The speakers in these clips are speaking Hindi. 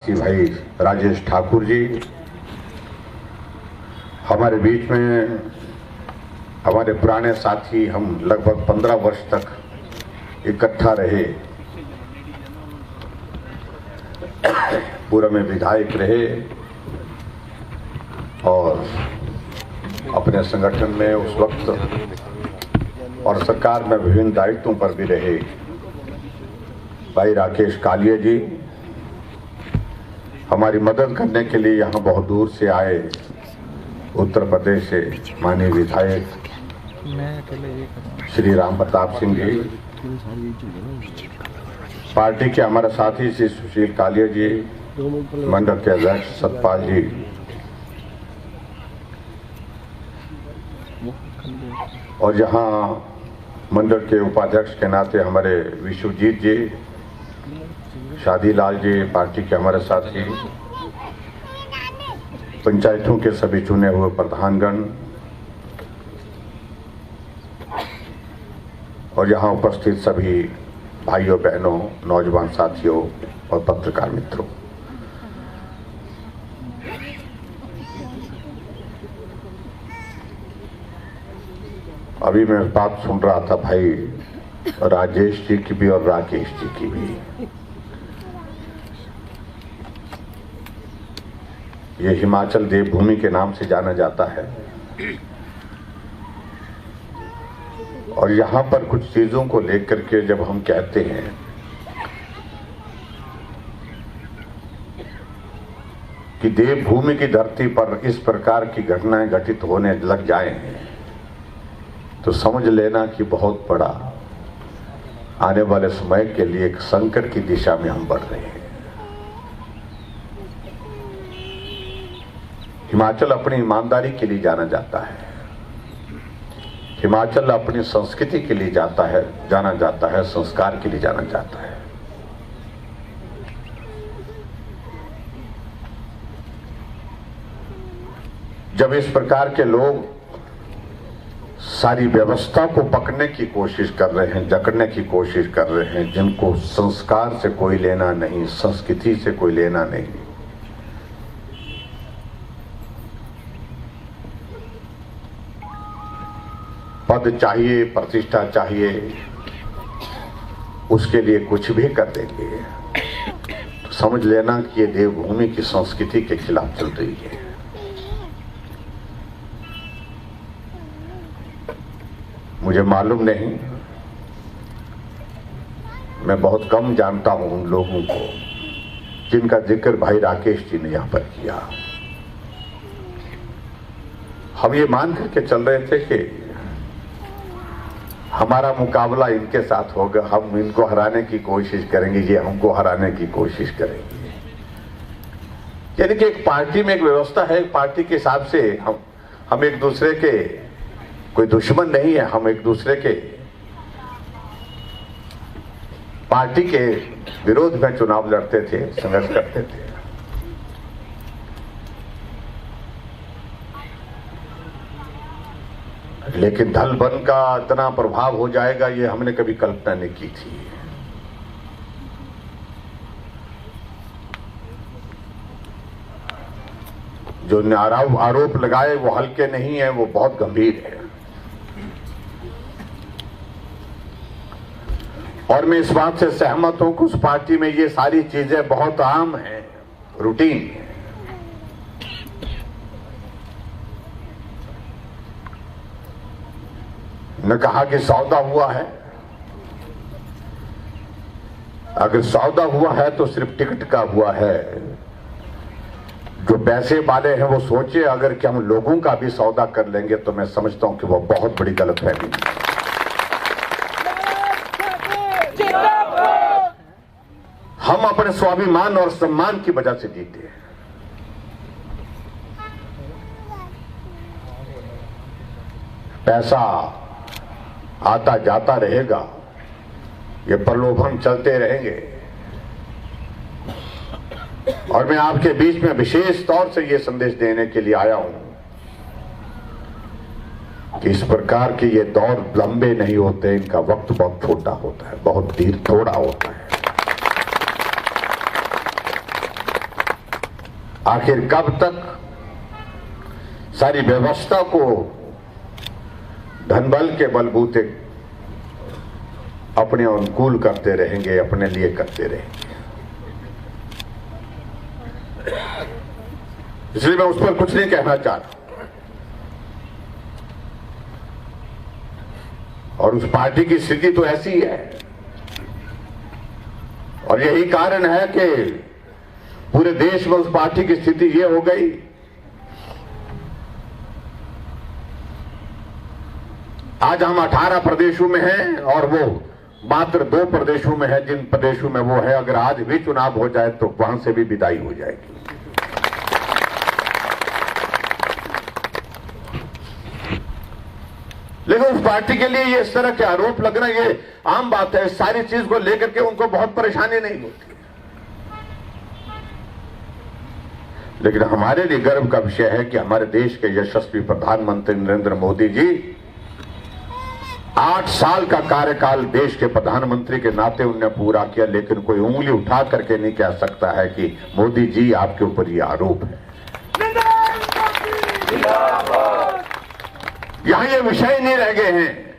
भाई राजेश ठाकुर जी हमारे बीच में, हमारे पुराने साथी, हम लगभग 15 वर्ष तक इकट्ठा रहे, पूर्व में विधायक रहे और अपने संगठन में उस वक्त और सरकार में विभिन्न दायित्वों पर भी रहे। भाई राकेश कालिया जी हमारी मदद करने के लिए यहाँ बहुत दूर से आए, उत्तर प्रदेश से माननीय विधायक श्री राम प्रताप सिंह जी, पार्टी के हमारे साथी श्री सुशील कालिया जी, मंडल के अध्यक्ष सतपाल जी, और यहाँ मंडल के उपाध्यक्ष के नाते हमारे विश्वजीत जी, शादीलाल जी, पार्टी के हमारे साथी, पंचायतों के सभी चुने हुए प्रधानगण और यहाँ उपस्थित सभी भाइयों बहनों, नौजवान साथियों और पत्रकार मित्रों, अभी मैं बात सुन रहा था भाई राजेश जी की भी और राकेश जी की भी। ये हिमाचल देवभूमि के नाम से जाना जाता है और यहाँ पर कुछ चीजों को लेकर के जब हम कहते हैं कि देवभूमि की धरती पर इस प्रकार की घटनाएं घटित होने लग जाएं, तो समझ लेना कि बहुत बड़ा आने वाले समय के लिए एक संकट की दिशा में हम बढ़ रहे हैं। हिमाचल अपनी ईमानदारी के लिए जाना जाता है, हिमाचल अपनी संस्कृति के लिए जाना जाता है, संस्कार के लिए जाना जाता है। जब इस प्रकार के लोग सारी व्यवस्था को पकड़ने की कोशिश कर रहे हैं, जकड़ने की कोशिश कर रहे हैं, जिनको संस्कार से कोई लेना नहीं, संस्कृति से कोई लेना नहीं, पद चाहिए, प्रतिष्ठा चाहिए, उसके लिए कुछ भी कर देंगे, तो समझ लेना कि ये देवभूमि की संस्कृति के खिलाफ चल रही है। मुझे मालूम नहीं, मैं बहुत कम जानता हूं उन लोगों को जिनका जिक्र भाई राकेश जी ने यहां पर किया। हम ये मान करके चल रहे थे कि हमारा मुकाबला इनके साथ होगा, हम इनको हराने की कोशिश करेंगे, ये हमको हराने की कोशिश करेंगे। यानी कि एक पार्टी में एक व्यवस्था है, एक पार्टी के हिसाब से हम एक दूसरे के कोई दुश्मन नहीं है, हम एक दूसरे के पार्टी के विरोध में चुनाव लड़ते थे, संघर्ष करते थे। लेकिन दल बल का इतना प्रभाव हो जाएगा, ये हमने कभी कल्पना नहीं की थी। जो आरोप लगाए वो हल्के नहीं है, वो बहुत गंभीर है। और मैं इस बात से सहमत हूं कि उस पार्टी में ये सारी चीजें बहुत आम हैं, रूटीन है। न कहा कि सौदा हुआ है, अगर सौदा हुआ है तो सिर्फ टिकट का हुआ है। जो पैसे वाले हैं वो सोचे अगर कि हम लोगों का भी सौदा कर लेंगे, तो मैं समझता हूं कि वो बहुत बड़ी गलतफहमी है। हम अपने स्वाभिमान और सम्मान की वजह से जीते हैं। पैसा आता जाता रहेगा, ये प्रलोभन चलते रहेंगे, और मैं आपके बीच में विशेष तौर से ये संदेश देने के लिए आया हूं कि इस प्रकार के ये दौर लंबे नहीं होते, इनका वक्त बहुत छोटा होता है, बहुत धीर थोड़ा होता है। आखिर कब तक सारी व्यवस्था को धनबल के बलबूते अपने अनुकूल करते रहेंगे, अपने लिए करते रहेंगे। इसलिए मैं उस पर कुछ नहीं कहना चाह रहा। और उस पार्टी की स्थिति तो ऐसी है, और यही कारण है कि पूरे देश में उस पार्टी की स्थिति ये हो गई आज हम 18 प्रदेशों में हैं और वो मात्र 2 प्रदेशों में है, जिन प्रदेशों में वो है अगर आज भी चुनाव हो जाए तो वहां से भी विदाई हो जाएगी। लेकिन उस पार्टी के लिए ये इस तरह के आरोप लगना ये आम बात है। सारी चीज को लेकर के उनको बहुत परेशानी नहीं होती। लेकिन हमारे लिए गर्व का विषय है कि हमारे देश के यशस्वी प्रधानमंत्री नरेंद्र मोदी जी 8 साल का कार्यकाल देश के प्रधानमंत्री के नाते उन्होंने पूरा किया, लेकिन कोई उंगली उठा करके नहीं कह सकता है कि मोदी जी आपके ऊपर ये आरोप है। यहां ये विषय नहीं रह गए हैं।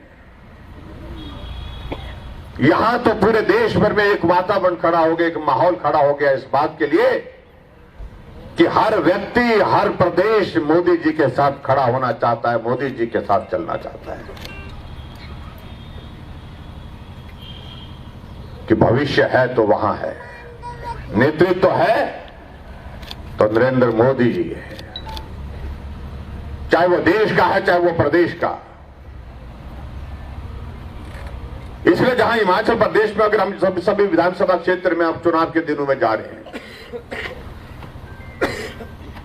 यहां तो पूरे देश भर में एक वातावरण खड़ा हो गया, एक माहौल खड़ा हो गया इस बात के लिए कि हर व्यक्ति, हर प्रदेश मोदी जी के साथ खड़ा होना चाहता है, मोदी जी के साथ चलना चाहता है। कि भविष्य है तो वहां है, नेतृत्व तो है तो नरेंद्र मोदी जी है, चाहे वो देश का है चाहे वो प्रदेश का। इसलिए जहां हिमाचल प्रदेश में अगर हम सभी विधानसभा क्षेत्र में अब चुनाव के दिनों में जा रहे हैं,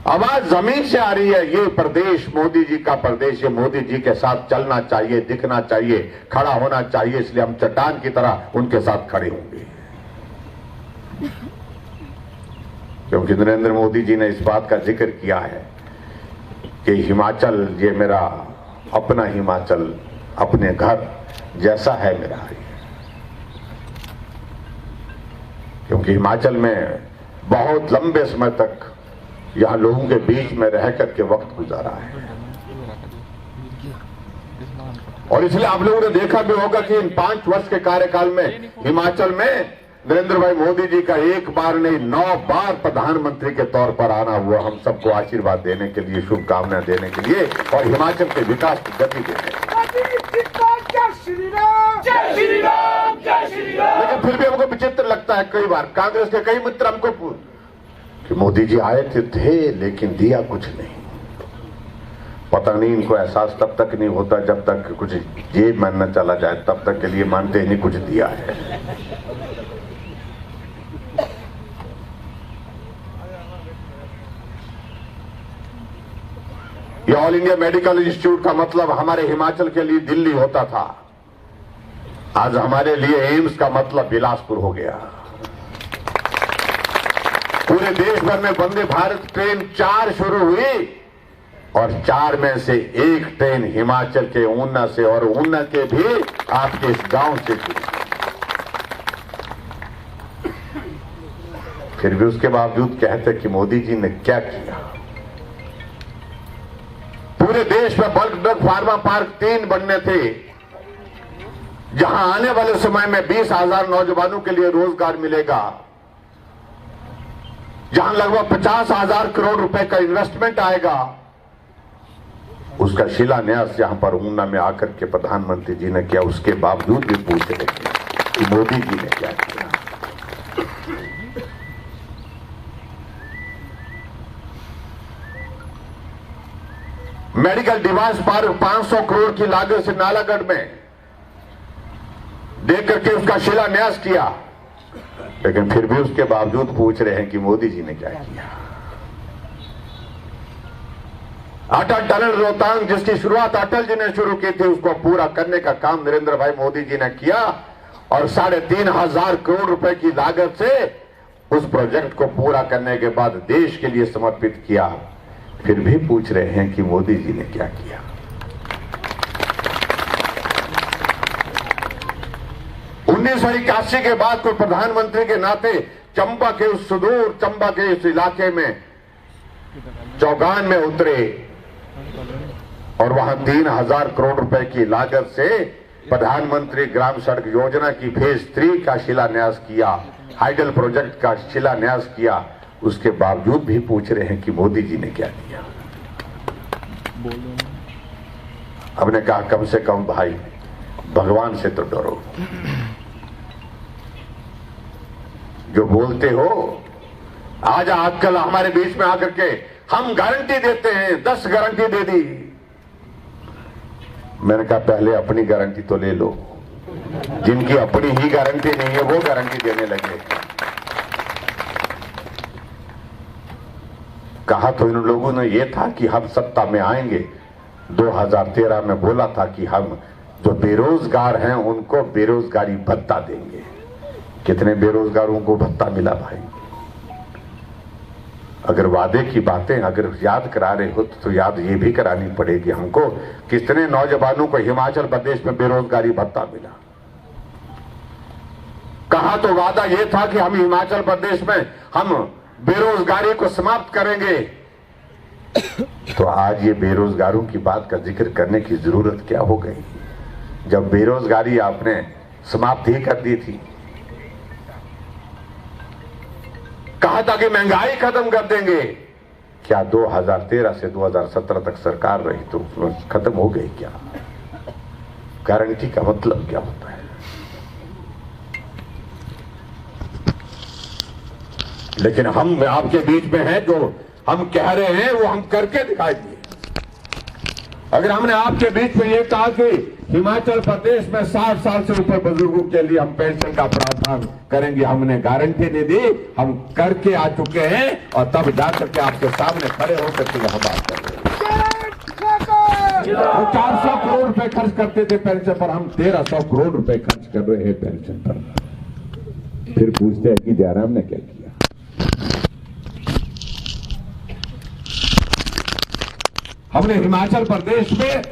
आवाज जमीन से आ रही है ये प्रदेश मोदी जी का प्रदेश है, मोदी जी के साथ चलना चाहिए, दिखना चाहिए, खड़ा होना चाहिए। इसलिए हम चट्टान की तरह उनके साथ खड़े होंगे, क्योंकि नरेंद्र मोदी जी ने इस बात का जिक्र किया है कि हिमाचल ये मेरा अपना हिमाचल, अपने घर जैसा है मेरा। क्योंकि हिमाचल में बहुत लंबे समय तक यहां लोगों के बीच में रह करके वक्त गुजारा है, और इसलिए आप लोगों ने देखा भी होगा कि इन 5 वर्ष के कार्यकाल में हिमाचल में नरेंद्र भाई मोदी जी का एक बार नहीं 9 बार प्रधानमंत्री के तौर पर आना हुआ, हम सबको आशीर्वाद देने के लिए, शुभकामनाएं देने के लिए और हिमाचल के विकास की गति देने के लिए। लेकिन फिर भी हमको विचित्र लगता है कई बार, कांग्रेस के कई मित्र हमको कि मोदी जी आए थे लेकिन दिया कुछ नहीं। पता नहीं इनको एहसास तब तक नहीं होता जब तक कुछ जेब में न चला जाए, तब तक के लिए मानते ही नहीं कुछ दिया है। ये ऑल इंडिया मेडिकल इंस्टीट्यूट का मतलब हमारे हिमाचल के लिए दिल्ली होता था, आज हमारे लिए एम्स का मतलब बिलासपुर हो गया। पूरे देश भर में वंदे भारत ट्रेन 4 शुरू हुई और 4 में से 1 ट्रेन हिमाचल के ऊना से, और ऊना के भी आपके इस गांव से थी। फिर भी उसके बावजूद कहते कि मोदी जी ने क्या किया। पूरे देश में बल्क ड्रग फार्मा पार्क 3 बनने थे, जहां आने वाले समय में 20,000 नौजवानों के लिए रोजगार मिलेगा, जहां लगभग 50,000 करोड़ रुपए का इन्वेस्टमेंट आएगा। उसका शिलान्यास यहां पर ऊना में आकर के प्रधानमंत्री जी ने किया। उसके बावजूद भी पूछ रहे कि मोदी जी ने क्या किया। मेडिकल डिवाइस पार्क 500 करोड़ की लागत से नालागढ़ में देख करके उसका शिलान्यास किया, लेकिन फिर भी उसके बावजूद पूछ रहे हैं कि मोदी जी ने क्या किया। अटल टनल रोहतांग जिसकी शुरुआत अटल जी ने शुरू की थी, उसको पूरा करने का काम नरेंद्र भाई मोदी जी ने किया और 3,500 करोड़ रुपए की लागत से उस प्रोजेक्ट को पूरा करने के बाद देश के लिए समर्पित किया। फिर भी पूछ रहे हैं कि मोदी जी ने क्या किया। के बाद कोई प्रधानमंत्री के नाते चंबा के उस सुदूर चंबा के इस इलाके में चौगान में उतरे और वहां 3,000 करोड़ रुपए की लागत से प्रधानमंत्री ग्राम सड़क योजना की फेज 3 का शिलान्यास किया, हाइडल प्रोजेक्ट का शिलान्यास किया। उसके बावजूद भी पूछ रहे हैं कि मोदी जी ने क्या किया। हमने कहा कम से कम भाई भगवान से तो डरो। जो बोलते हो आज आजकल हमारे बीच में आकर के हम गारंटी देते हैं, 10 गारंटी दे दी। मैंने कहा पहले अपनी गारंटी तो ले लो। जिनकी अपनी ही गारंटी नहीं है वो गारंटी देने लगे। कहा तो इन लोगों ने ये था कि हम सत्ता में आएंगे। 2013 में बोला था कि हम जो बेरोजगार हैं उनको बेरोजगारी भत्ता देंगे। कितने बेरोजगारों को भत्ता मिला भाई? अगर वादे की बातें अगर याद करा रहे हो तो याद ये भी करानी पड़ेगी हमको, कितने नौजवानों को हिमाचल प्रदेश में बेरोजगारी भत्ता मिला। कहा तो वादा ये था कि हम हिमाचल प्रदेश में हम बेरोजगारी को समाप्त करेंगे। तो आज ये बेरोजगारों की बात का जिक्र करने की जरूरत क्या हो गई, जब बेरोजगारी आपने समाप्त ही कर दी थी। कहा था कि महंगाई खत्म कर देंगे। क्या 2013 से 2017 तक सरकार रही तो खत्म हो गई क्या? गारंटी का मतलब क्या होता है? लेकिन हम आपके बीच में हैं, जो हम कह रहे हैं वो हम करके दिखाई दिए। अगर हमने आपके बीच में ये कहा कि हिमाचल प्रदेश में 60 साल से ऊपर बुजुर्गों के लिए हम पेंशन का प्रावधान करेंगे, हमने गारंटी नहीं दी, हम करके आ चुके हैं और तब जाकर के आपके सामने खड़े होकर के यहां बात कर रहे हैं। वो 400 करोड़ रुपए खर्च करते थे पेंशन पर, हम 1300 करोड़ रुपए खर्च कर रहे हैं पेंशन पर। फिर पूछते हैं कि जयराम ने क्या किया? हमने हिमाचल प्रदेश में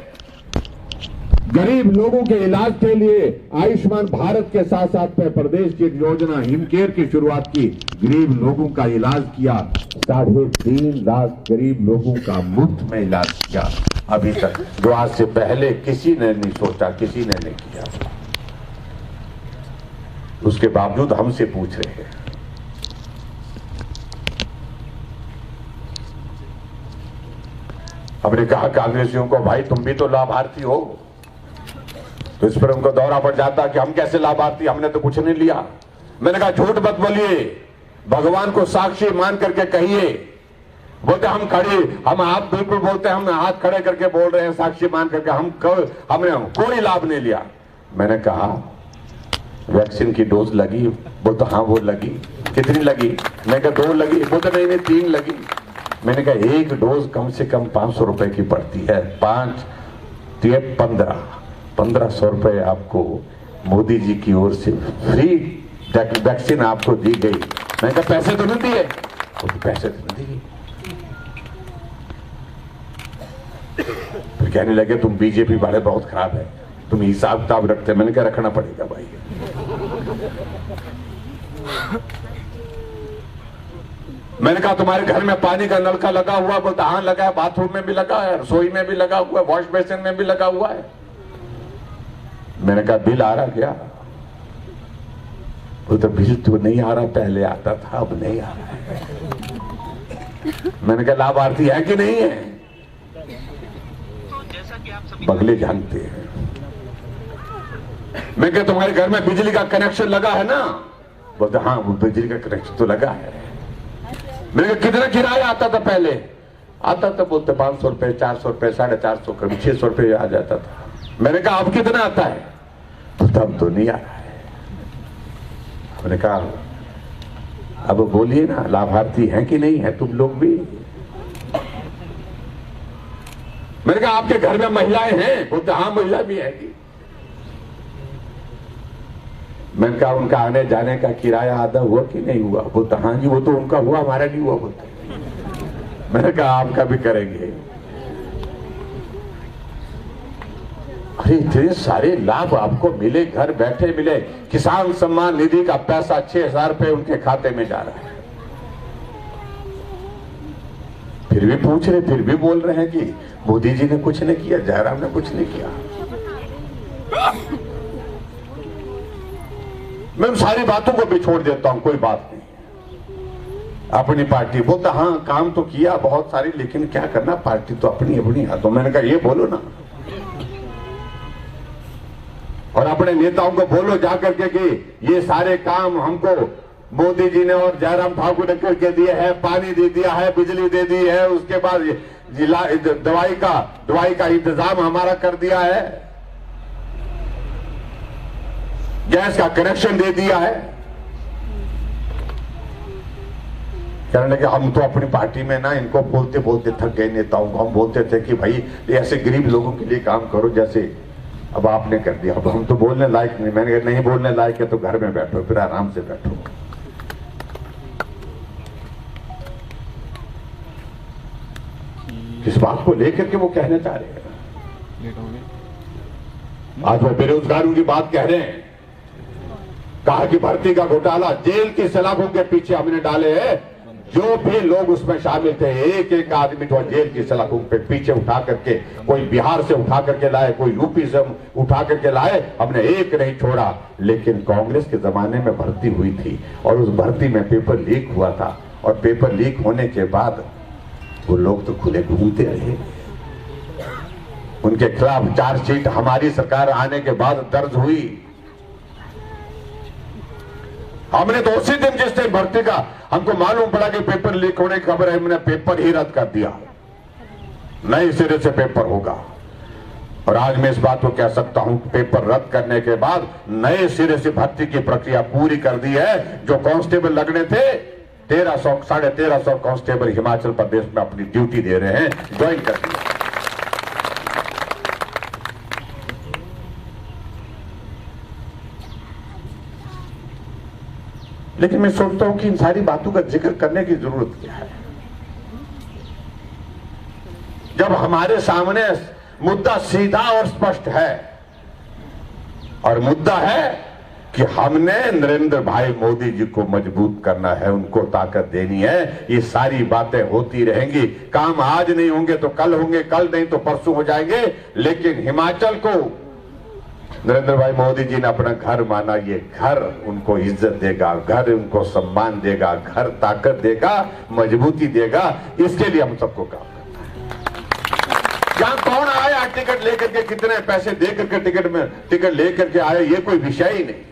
गरीब लोगों के इलाज के लिए आयुष्मान भारत के साथ साथ में प्रदेश की एक योजना हिमकेयर की शुरुआत की। गरीब लोगों का इलाज किया, 3.5 लाख गरीब लोगों का मुफ्त में इलाज किया अभी तक, जो आज से पहले किसी ने नहीं सोचा, किसी ने नहीं किया। उसके बावजूद हमसे पूछ रहे हैं। हमने कहा कांग्रेसियों को भाई तुम भी तो लाभार्थी हो, तो इस पर उनको दौरा पड़ जाता कि हम कैसे लाभार्थी, हमने तो कुछ नहीं लिया। मैंने कहा झूठ मत बोलिए, भगवान को साक्षी मान करके कहिए। बोलते हम खड़े, हम आप बिल्कुल बोलते हम हाथ खड़े करके बोल रहे हैं साक्षी मान करके, हमने कोई लाभ नहीं लिया। मैंने कहा वैक्सीन की डोज लगी? बोलते हाँ वो लगी। कितनी लगी? मैंने कहा 2 लगी। बोलते नहीं 3 लगी। मैंने कहा 1 डोज कम से कम 500 रुपए की पड़ती है, 5 तो 1500 रुपए आपको मोदी जी की ओर से फ्री वैक्सीन आपको दी गई। मैंने कहा पैसे तो नहीं दिए? तो पैसे तो नहीं दिए। फिर कहने लगे तुम बीजेपी वाले बहुत खराब है, तुम हिसाब किताब रखते। मैंने क्या रखना पड़ेगा भाई। मैंने कहा तुम्हारे घर में पानी का नलका लगा हुआ? बोलता हाँ लगा है, बाथरूम में भी लगा है, रसोई में भी लगा हुआ है, वॉश बेसिन में भी लगा हुआ है। मैंने कहा बिल आ रहा क्या? बोलता बिल तो नहीं आ रहा, पहले आता था अब नहीं आ रहा है। मैंने कहा लाभार्थी है कि नहीं है? बगले जानते हैं। मैं कहा तुम्हारे घर में बिजली का कनेक्शन लगा है ना? बोलते हाँ वो बिजली का कनेक्शन तो लगा है। मैंने कहा कितना किराया आता था पहले? आता था बोलते 500 रुपए, 400 रुपए, 450, कभी 600 रुपए आ जाता था। मैंने कहा अब कितना आता है? बोलता अब तो नहीं आ रहा है। मैंने कहा अब बोलिए ना लाभार्थी हैं कि नहीं है तुम लोग भी? मैंने कहा आपके घर में महिलाएं हैं? बोलते हाँ महिला भी है। मैंने कहा उनका आने जाने का किराया आधा हुआ कि नहीं हुआ? बोलता हाँ जी वो तो उनका हुआ, हमारा नहीं हुआ। बोलते मैंने कहा आपका भी करेंगे। अरे इतने सारे लाभ आपको मिले, घर बैठे मिले। किसान सम्मान निधि का पैसा 6000 रुपए उनके खाते में जा रहा है। फिर भी पूछ रहे, फिर भी बोल रहे हैं कि मोदी जी ने कुछ नहीं किया, जयराम ने कुछ नहीं किया। मैं उन सारी बातों को भी छोड़ देता हूं, कोई बात नहीं। अपनी पार्टी बोलता हाँ काम तो किया बहुत सारी, लेकिन क्या करना, पार्टी तो अपनी अपनी है। तो मैंने कहा ये बोलो ना, और अपने नेताओं को बोलो जाकर के कि ये सारे काम हमको मोदी जी ने और जयराम ठाकुर ने करके दिए हैं, पानी दे दिया है, बिजली दे दी है, उसके बाद दवाई का इंतजाम हमारा कर दिया है, गैस का कनेक्शन दे दिया है। कहने लगे हम तो अपनी पार्टी में ना इनको बोलते बोलते थक गए, नेताओं को हम बोलते थे कि भाई ऐसे गरीब लोगों के लिए काम करो, जैसे अब आपने कर दिया, अब हम तो बोलने लायक नहीं। मैंने कहा नहीं बोलने लायक है तो घर में बैठो, फिर आराम से बैठो। किस बात को लेकर के वो कहने चाह रहे हैं? आज वो बेरोजगारों की बात कह रहे हैं, कहा कि भर्ती का घोटाला जेल की सलाखों के पीछे हमने डाले हैं। जो भी लोग उसमें शामिल थे, एक एक आदमी तो जेल की सलाखों पे पीछे उठा करके, कोई बिहार से उठा करके लाए, कोई यूपी से उठा करके लाए, हमने एक नहीं छोड़ा। लेकिन कांग्रेस के जमाने में भर्ती हुई थी और उस भर्ती में पेपर लीक हुआ था, और पेपर लीक होने के बाद वो लोग तो खुले घूमते रहे। उनके खिलाफ चार्जशीट हमारी सरकार आने के बाद दर्ज हुई। हमने तो उसी दिन जिस दिन भर्ती का हमको मालूम पड़ा कि पेपर लीक होने की खबर है, हमने पेपर ही रद्द कर दिया, नए सिरे से पेपर होगा। और आज मैं इस बात को कह सकता हूं, पेपर रद्द करने के बाद नए सिरे से भर्ती की प्रक्रिया पूरी कर दी है। जो कांस्टेबल लगने थे 1300-1350 कांस्टेबल हिमाचल प्रदेश में अपनी ड्यूटी दे रहे हैं, ज्वाइन कर दिया। लेकिन मैं सोचता हूं कि इन सारी बातों का जिक्र करने की जरूरत क्या है, जब हमारे सामने मुद्दा सीधा और स्पष्ट है। और मुद्दा है कि हमने नरेंद्र भाई मोदी जी को मजबूत करना है, उनको ताकत देनी है। ये सारी बातें होती रहेंगी, काम आज नहीं होंगे तो कल होंगे, कल नहीं तो परसों हो जाएंगे। लेकिन हिमाचल को नरेंद्र भाई मोदी जी ने अपना घर माना, ये घर उनको इज्जत देगा, घर उनको सम्मान देगा, घर ताकत देगा, मजबूती देगा। इसके लिए हम सबको काम करना है। यहां कौन आया टिकट लेकर के, कितने पैसे देकर के टिकट लेकर के आए, ये कोई विषय ही नहीं।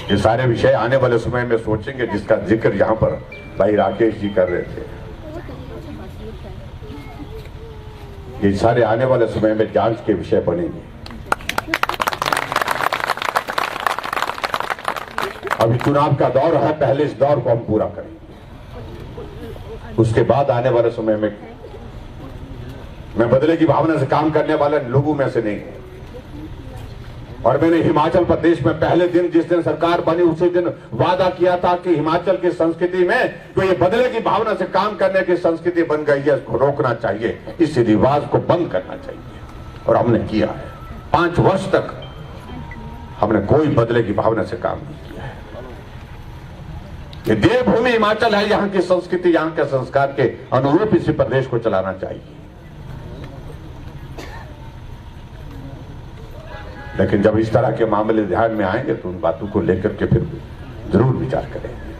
ये सारे विषय आने वाले समय में सोचेंगे, जिसका जिक्र यहां पर भाई राकेश जी कर रहे थे। ये सारे आने वाले समय में जांच के विषय बनेंगे। अभी चुनाव का दौर है, पहले इस दौर को हम पूरा करेंगे। उसके बाद आने वाले समय में मैं बदले की भावना से काम करने वाले लोगों में से नहीं हूं। और मैंने हिमाचल प्रदेश में पहले दिन, जिस दिन सरकार बनी, उसी दिन वादा किया था कि हिमाचल की संस्कृति में तो ये बदले की भावना से काम करने की संस्कृति बन गई है, इसको रोकना चाहिए, इस रिवाज को बंद करना चाहिए। और हमने किया है। 5 वर्ष तक हमने कोई बदले की भावना से काम नहीं किया है। ये देवभूमि हिमाचल है, यहाँ की संस्कृति, यहाँ के संस्कार के अनुरूप इसी प्रदेश को चलाना चाहिए। लेकिन जब इस तरह के मामले ध्यान में आएंगे तो उन बातों को लेकर के फिर जरूर विचार करेंगे।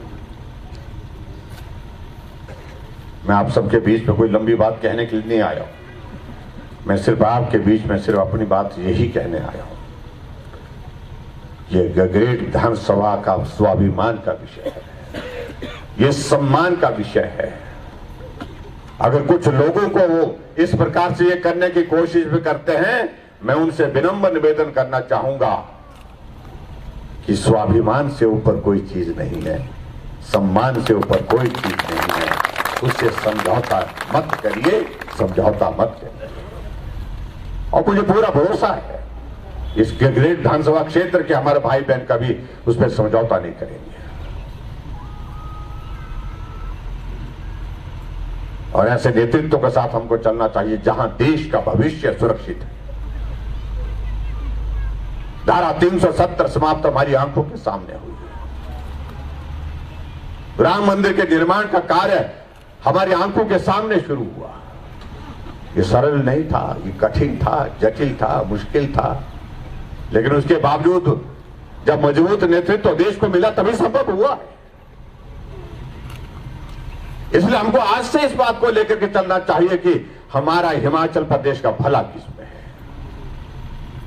मैं आप सबके बीच में कोई लंबी बात कहने के लिए नहीं आया हूं। मैं सिर्फ आपके बीच में सिर्फ अपनी बात यही कहने आया हूं। ये गगरेट विधानसभा का स्वाभिमान का विषय है, ये सम्मान का विषय है। अगर कुछ लोगों को वो इस प्रकार से ये करने की कोशिश भी करते हैं, मैं उनसे विनम्र निवेदन करना चाहूंगा कि स्वाभिमान से ऊपर कोई चीज नहीं है, सम्मान से ऊपर कोई चीज नहीं है। उससे समझौता मत करिए, समझौता मत करिए। और मुझे पूरा भरोसा है इस गगरेट विधानसभा क्षेत्र के हमारे भाई बहन का भी उस पर समझौता नहीं करेंगे। और ऐसे नेतृत्व के साथ हमको चलना चाहिए जहां देश का भविष्य सुरक्षित है। धारा 370 समाप्त हमारी आंखों के सामने हुई। राम मंदिर के निर्माण का कार्य हमारी आंखों के सामने शुरू हुआ। ये सरल नहीं था, ये कठिन था, जटिल था, मुश्किल था, लेकिन उसके बावजूद जब मजबूत नेतृत्व देश को मिला तभी संभव हुआ। इसलिए हमको आज से इस बात को लेकर के चलना चाहिए कि हमारा हिमाचल प्रदेश का भला किसमें है।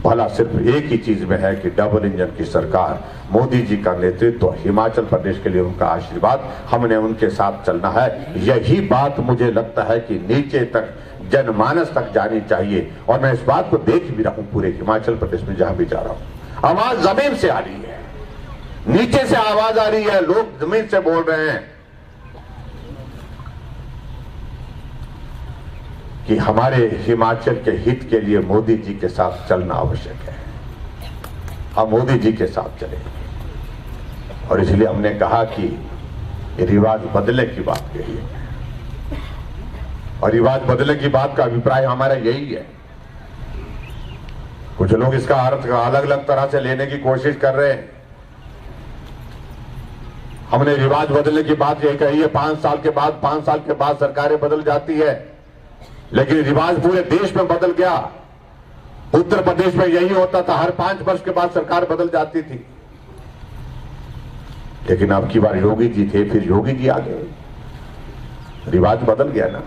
भला सिर्फ एक ही चीज में है कि डबल इंजन की सरकार, मोदी जी का नेतृत्व, हिमाचल प्रदेश के लिए उनका आशीर्वाद, हमने उनके साथ चलना है। यही बात मुझे लगता है कि नीचे तक, जनमानस तक जानी चाहिए। और मैं इस बात को देख भी रहा हूं पूरे हिमाचल प्रदेश में जहां भी जा रहा हूं, आवाज जमीन से आ रही है, नीचे से आवाज आ रही है, लोग जमीन से बोल रहे हैं कि हमारे हिमाचल के हित के लिए मोदी जी के साथ चलना आवश्यक है। हम मोदी जी के साथ चलेंगे। और इसलिए हमने कहा कि रिवाज बदले की बात कही है, और रिवाज बदले की बात का अभिप्राय हमारा यही है। कुछ लोग इसका अर्थ अलग अलग तरह से लेने की कोशिश कर रहे हैं। हमने रिवाज बदलने की बात यही कही है, 5 साल के बाद सरकारें बदल जाती है, लेकिन रिवाज पूरे देश में बदल गया। उत्तर प्रदेश में यही होता था, हर 5 वर्ष के बाद सरकार बदल जाती थी। लेकिन अब की बार योगी जी थे, फिर योगी जी आ गए, रिवाज बदल गया ना।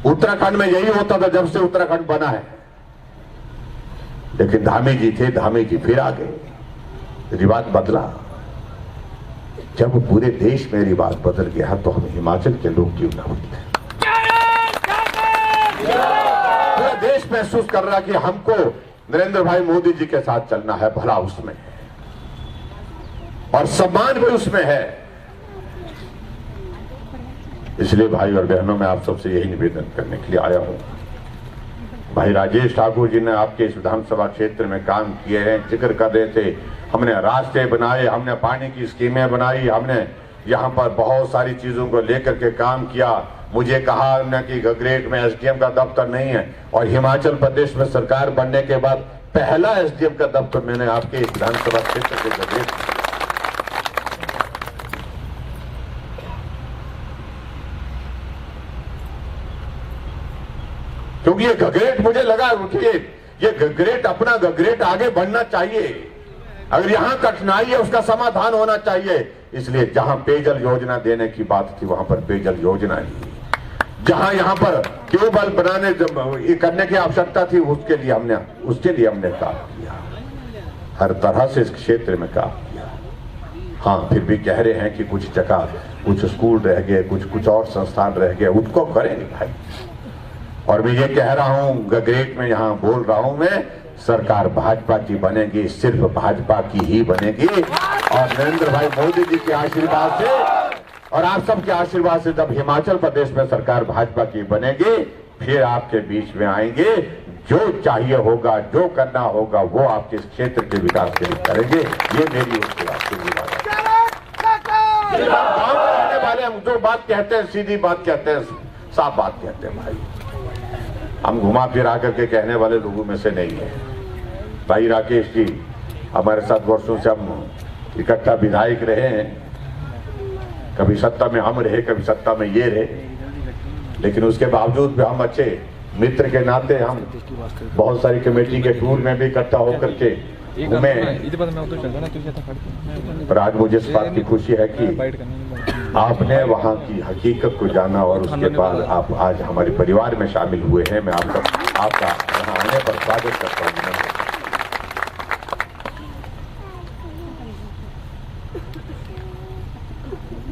उत्तराखंड में यही होता था जब से उत्तराखंड बना है, लेकिन धामी जी थे, धामी जी फिर आ गए, रिवाज बदला। जब पूरे देश में रिवाज बदल गया तो हम हिमाचल के लोग क्यों ना बदले। पूरा देश महसूस कर रहा कि हमको नरेंद्र भाई मोदी जी के साथ चलना है, भला उसमें है और सम्मान भी उसमें है। इसलिए भाई और बहनों, मैं आप सबसे यही निवेदन करने के लिए आया हूं। भाई राजेश ठाकुर जी ने आपके इस विधानसभा क्षेत्र में काम किए हैं, जिक्र कर रहे थे। हमने रास्ते बनाए, हमने पानी की स्कीमें बनाई, हमने यहाँ पर बहुत सारी चीजों को लेकर के काम किया। मुझे कहा न कि गगरेट में एसडीएम का दफ्तर नहीं है, और हिमाचल प्रदेश में सरकार बनने के बाद पहला एसडीएम का दफ्तर मैंने आपके इस विधानसभा क्षेत्र के गगरेट, क्योंकि ये गगरेट मुझे लगा कि ये गगरेट, अपना गगरेट आगे बढ़ना चाहिए। अगर यहां कठिनाई है उसका समाधान होना चाहिए। इसलिए जहां पेयजल योजना देने की बात थी वहां पर पेयजल योजना नहीं, जहां यहां पर ट्यूबवेल बनाने करने की आवश्यकता थी उसके लिए हमने काम किया, हर तरह से इस क्षेत्र में काम किया। हाँ, फिर भी कह रहे हैं कि कुछ जगह कुछ स्कूल रह गए, कुछ और संस्थान रह गए, उनको करेंगे भाई। और मैं ये कह रहा हूं, गगरेट में यहां बोल रहा हूं मैं, सरकार भाजपा की बनेगी, सिर्फ भाजपा की ही बनेगी। और नरेंद्र भाई मोदी जी के आशीर्वाद से और आप सबके आशीर्वाद से जब हिमाचल प्रदेश में सरकार भाजपा की बनेगी, फिर आपके बीच में आएंगे। जो चाहिए होगा, जो करना होगा, वो आपके इस क्षेत्र के विकास के लिए करेंगे। ये मेरी उसके आशीर्वाद है। गांव में रहने वाले हम जो बात कहते हैं, सीधी बात कहते हैं, साफ बात कहते हैं भाई। हम घुमा फिरा करके कहने वाले लोगों में से नहीं है। भाई राकेश जी हमारे साथ वर्षों से हम इकट्ठा विधायक रहे हैं, कभी सत्ता में हम रहे, कभी सत्ता में ये रहे, लेकिन उसके बावजूद भी हम अच्छे मित्र के नाते हम बहुत सारी कमेटी के टूर में भी इकट्ठा होकर के घूमे। पर आज मुझे इस बात की खुशी है कि आपने वहाँ की हकीकत को जाना और उसके बाद आप आज हमारे परिवार में शामिल हुए हैं। मैं आपका यहाँ आने पर स्वागत करता हूँ।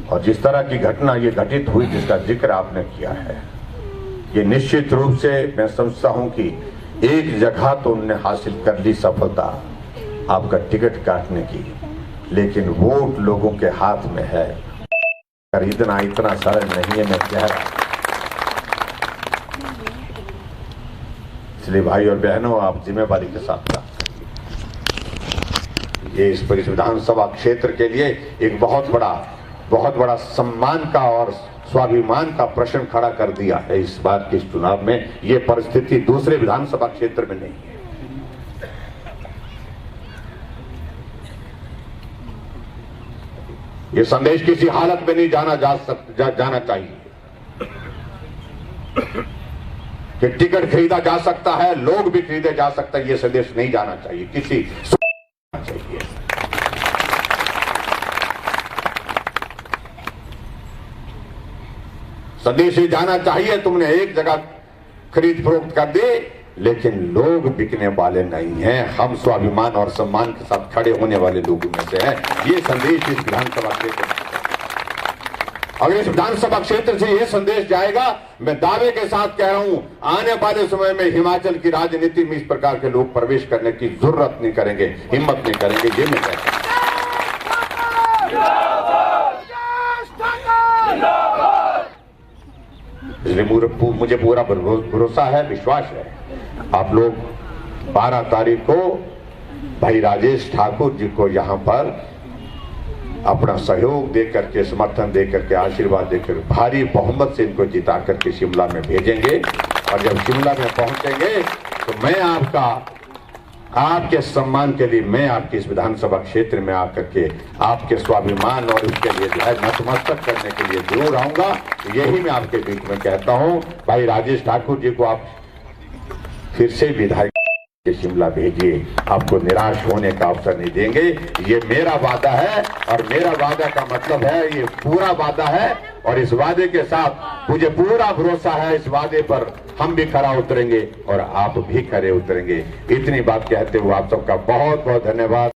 और जिस तरह की घटना ये घटित हुई, जिसका जिक्र आपने किया है, ये निश्चित रूप से मैं समझता हूं कि एक जगह तो उन्होंने हासिल कर ली सफलता, आपका टिकट काटने की, लेकिन वोट लोगों के हाथ में है। खरीदना इतना सरल नहीं है, मैं कह रहा हूं। इसलिए भाई और बहनों, आप जिम्मेवारी के साथ काम करिए। ये इस विधानसभा क्षेत्र के लिए एक बहुत बड़ा सम्मान का और स्वाभिमान का प्रश्न खड़ा कर दिया है। इस बात के इस चुनाव में ये परिस्थिति दूसरे विधानसभा क्षेत्र में नहीं है। ये संदेश किसी हालत में नहीं जाना चाहिए कि टिकट खरीदा जा सकता है, लोग भी खरीदे जा सकता है। ये संदेश नहीं जाना चाहिए, किसी चाहिए। संदेश ये जाना चाहिए, तुमने एक जगह खरीद फरोख्त कर दी, लेकिन लोग बिकने वाले नहीं हैं, हम स्वाभिमान और सम्मान के साथ खड़े होने वाले लोगों में से हैं। ये संदेश इस विधानसभा क्षेत्र में, अगर इस विधानसभा क्षेत्र से यह संदेश जाएगा, मैं दावे के साथ कह रहा हूं, आने वाले समय में हिमाचल की राजनीति में इस प्रकार के लोग प्रवेश करने की जरूरत नहीं करेंगे, हिम्मत नहीं करेंगे। ये मैं कहता हूं। इसलिए मुझे पूरा भरोसा है, विश्वास है, आप लोग 12 तारीख को भाई राजेश ठाकुर जी को यहां पर अपना सहयोग दे करके, समर्थन दे करके, आशीर्वाद देकर भारी बहुमत से इनको जिता करके शिमला में भेजेंगे। और जब शिमला में पहुंचेंगे तो मैं आपके सम्मान के लिए, मैं आपके इस विधानसभा क्षेत्र में आकर के आपके स्वाभिमान और उसके लिए जो है नतमस्तक करने के लिए जरूर आऊंगा। यही मैं आपके बीच में कहता हूं, भाई राजेश ठाकुर जी को आप फिर से विधायक शिमला भेजिए, आपको निराश होने का अवसर नहीं देंगे। ये मेरा वादा है, और मेरा वादा का मतलब है ये पूरा वादा है, और इस वादे के साथ मुझे पूरा भरोसा है, इस वादे पर हम भी खरा उतरेंगे और आप भी खरे उतरेंगे। इतनी बात कहते हुए आप सबका बहुत बहुत धन्यवाद।